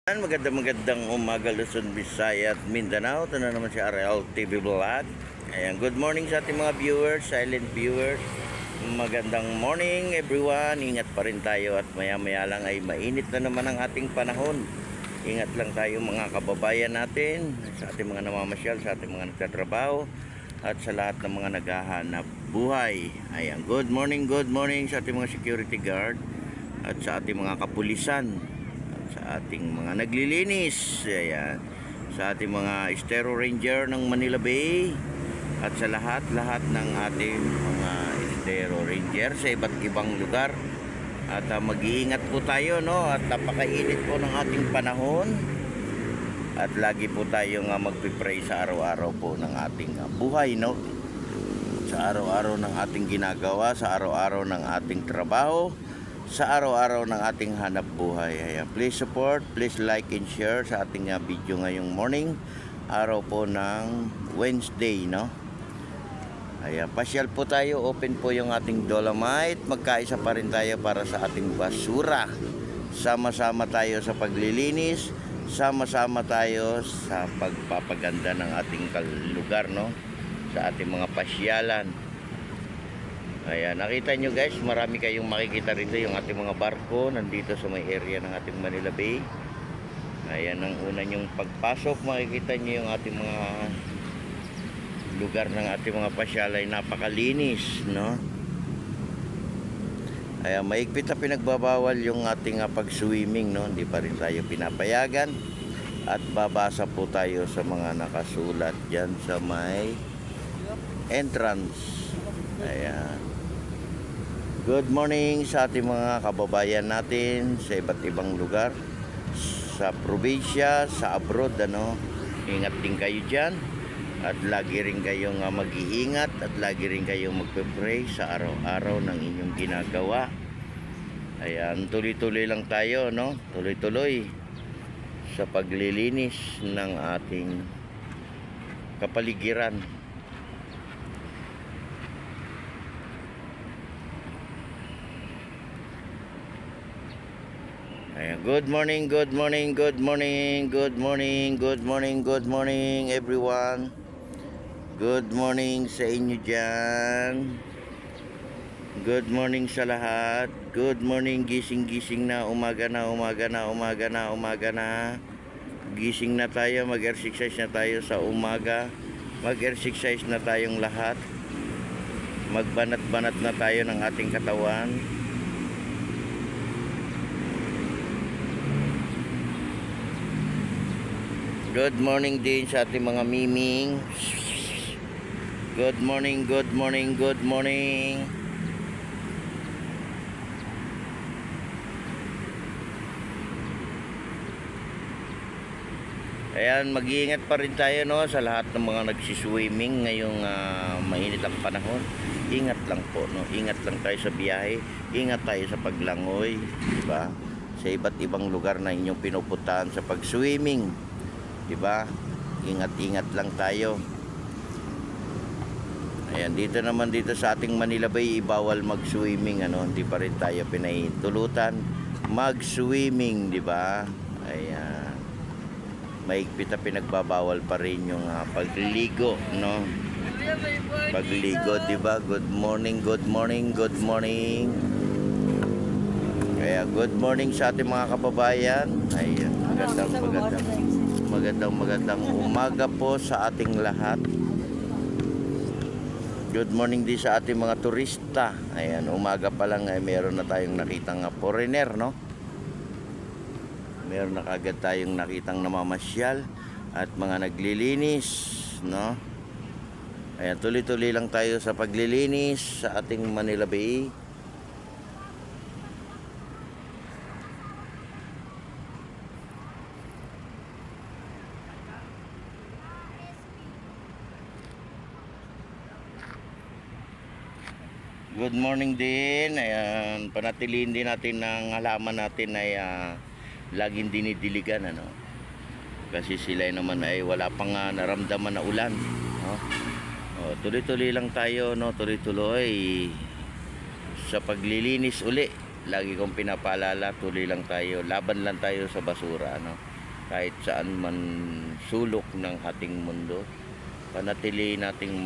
Magandang umaga Luzon, Visayas at Mindanao. Ito na naman si RL TV Vlog. Ayan, good morning sa ating mga viewers, silent viewers. Magandang morning everyone. Ingat pa rin tayo at maya maya lang ay mainit na naman ang ating panahon. Ingat lang tayo mga kababayan natin, sa ating mga namamasyal, sa ating mga nagtatrabaho at sa lahat ng mga naghahanap buhay. Ayan, good morning sa ating mga security guard at sa ating mga kapulisan, sa ating mga naglilinis, ayan, sa ating mga Estero Ranger ng Manila Bay at sa lahat ng ating mga Estero Ranger sa iba't ibang lugar. At mag-iingat po tayo, no? At napakainit po ng ating panahon at lagi po tayong magpipray sa araw-araw po ng ating buhay, no? Sa araw-araw ng ating ginagawa, sa araw-araw ng ating trabaho, sa araw-araw ng ating hanap buhay. Ayan, please support, please like and share sa ating video ngayong morning, araw po ng Wednesday, no? Ayan, pasyal po tayo, open po yung ating Dolomite, magkaisa pa rin tayo para sa ating basura. Sama-sama tayo sa paglilinis, sama-sama tayo sa pagpapaganda ng ating lugar, no? Sa ating mga pasyalan. Ayan, nakita nyo guys, marami kayong makikita rito yung ating mga barko nandito sa may area ng ating Manila Bay. Ayan, ang una nyong pagpasok, makikita nyo yung ating mga lugar ng ating mga pasyalay, napakalinis, no? Ayan, maigpit na pinagbabawal yung ating pag-swimming, no? Hindi pa rin tayo pinapayagan at babasa po tayo sa mga nakasulat dyan sa may entrance. Ayan. Good morning sa ating mga kababayan natin sa iba't ibang lugar, sa probinsya, sa abroad, ano. Ingat din kayo dyan at lagi rin kayong mag-iingat at lagi rin kayong magpe-pray sa araw-araw ng inyong ginagawa. Ayan, tuloy-tuloy lang tayo, no? Tuloy-tuloy sa paglilinis ng ating kapaligiran. Ayan, good morning everyone. Good morning sa inyo dyan. Good morning sa lahat. Good morning, gising na, umaga na. Gising na tayo, mag-exercise na tayo sa umaga. Mag-exercise na tayong lahat. Magbanat-banat na tayo ng ating katawan. Good morning din sa ating mga miming. Good morning. Ayan, mag-iingat pa rin tayo, no, sa lahat ng mga nagsiswimming ngayong mainit ang panahon. Ingat lang po, no. Ingat lang tayo sa biyahe, ingat tayo sa paglangoy, diba? Sa iba't ibang lugar na inyong pinupuntahan sa pag-swimming. Diba? Ingat lang tayo. Ayan, dito sa ating Manila Bay, bawal mag-swimming, ano, hindi pa rin tayo pinahintulutan mag-swimming, diba? Ayan, maigpit na pinagbabawal pa rin yung pagligo, no? Pagligo, diba? Good morning. Kaya good morning sa ating mga kababayan. Ayan, magandang umaga po sa ating lahat. Good morning din sa ating mga turista. Ayan, umaga pa lang ay meron na tayong nakitang foreigner, no? Meron na kagad tayong nakitang namamasyal at mga naglilinis, no? Ayan, tuloy-tuloy lang tayo sa paglilinis sa ating Manila Bay. Good morning din. Ayan, panatiliin din natin ng halaman natin ay laging dinidiligan, ano? Kasi sila naman ay wala pang naramdaman na ulan, no? Tuloy-tuloy lang tayo, no? Tuloy-tuloy sa paglilinis uli lagi kong pinapaalala, tuloy lang tayo, laban lang tayo sa basura, no? Kahit saan man sulok ng ating mundo, panatili nating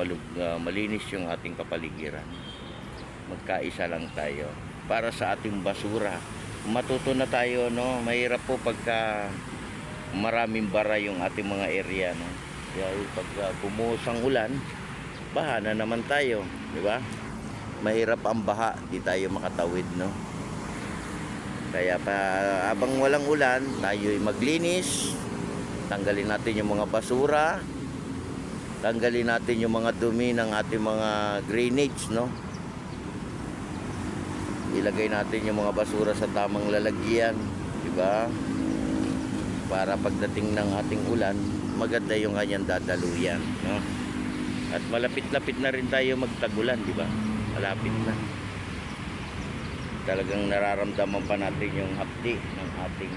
malinis yung ating kapaligiran. Magkaisa lang tayo para sa ating basura. Matuto na tayo, no? Mahirap po pagka maraming bara yung ating mga area, no? Kaya pagka bumuhos ang ulan, baha na naman tayo, di ba? Mahirap ang baha, di tayo makatawid, no? Kaya pa habang walang ulan, tayo'y maglinis, tanggalin natin yung mga basura, tanggalin natin yung mga dumi ng ating mga drainage, no? Ilagay natin yung mga basura sa tamang lalagyan, di ba? Para pagdating ng ating ulan, maganda yung kanyang dadaluyan, no? At malapit-lapit na rin tayo magtagulan, di ba? Malapit na. Talagang nararamdaman pa natin yung hapdi ng ating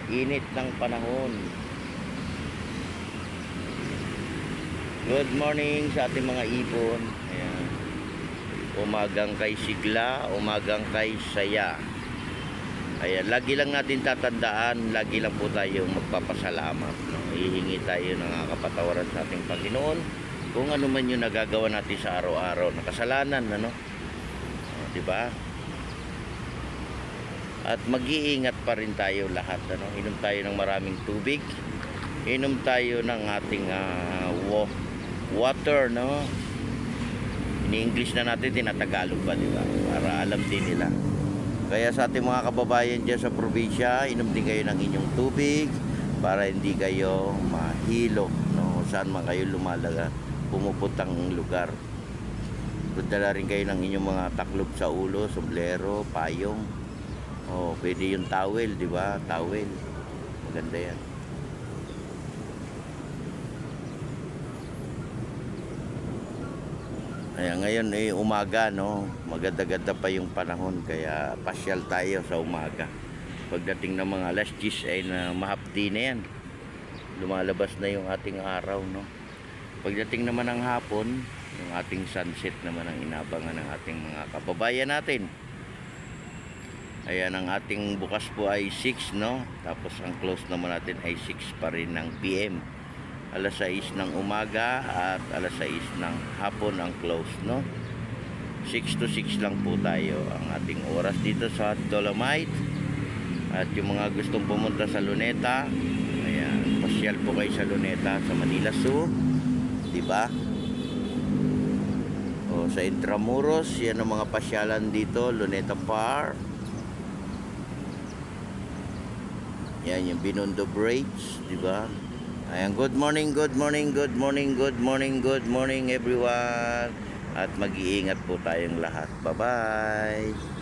init ng panahon. Good morning sa ating mga ibon. Ayan. Umagang kay sigla, umagang kay saya. Ayan, lagi lang natin tatandaan, lagi lang po tayo magpapasalamat, no? Hihingi tayo ng kapatawaran sa ating Panginoon kung ano man yung nagagawa natin sa araw-araw na kasalanan, ano? Di ba? At mag-iingat pa rin tayo lahat, ano? Inom tayo ng maraming tubig, inom tayo ng ating water, no? Ini-English na natin, tinatagalog pa, di ba? Para alam din nila. Kaya sa ating mga kababayan dyan sa probinsya, inom din kayo ng inyong tubig para hindi kayo mahilo, no? Saan man kayo lumalaga, pumupuntang lugar. Dala rin kayo ng inyong mga taklob sa ulo, sombrero, payong. Oh, pwede yung towel, di ba? Towel. Maganda yan. Ayan, ngayon umaga, no? Maganda-ganda pa yung panahon, kaya pasyal tayo sa umaga. Pagdating ng mga alas 10 ay na mahapdi na yan. Lumalabas na yung ating araw, no? Pagdating naman ng hapon, yung ating sunset naman ang inabangan ng ating mga kababayan natin. Ayan, ang ating bukas po ay 6, no? Tapos ang close naman natin ay 6 pa rin ng PM. Alas 6 ng umaga at alas 6 ng hapon ang close, no? 6 to 6 lang po tayo ang ating oras dito sa Dolomite. At yung mga gustong pumunta sa Luneta, ayan, pasyal po kayo sa Luneta, sa Manila Zoo, di ba? O sa Intramuros, yan ang mga pasyalan dito, Luneta Park. Yan yung Binondo Bridge, di ba? Ayan, good morning, good morning, good morning, good morning, good morning everyone. At mag-iingat po tayong lahat. Bye-bye.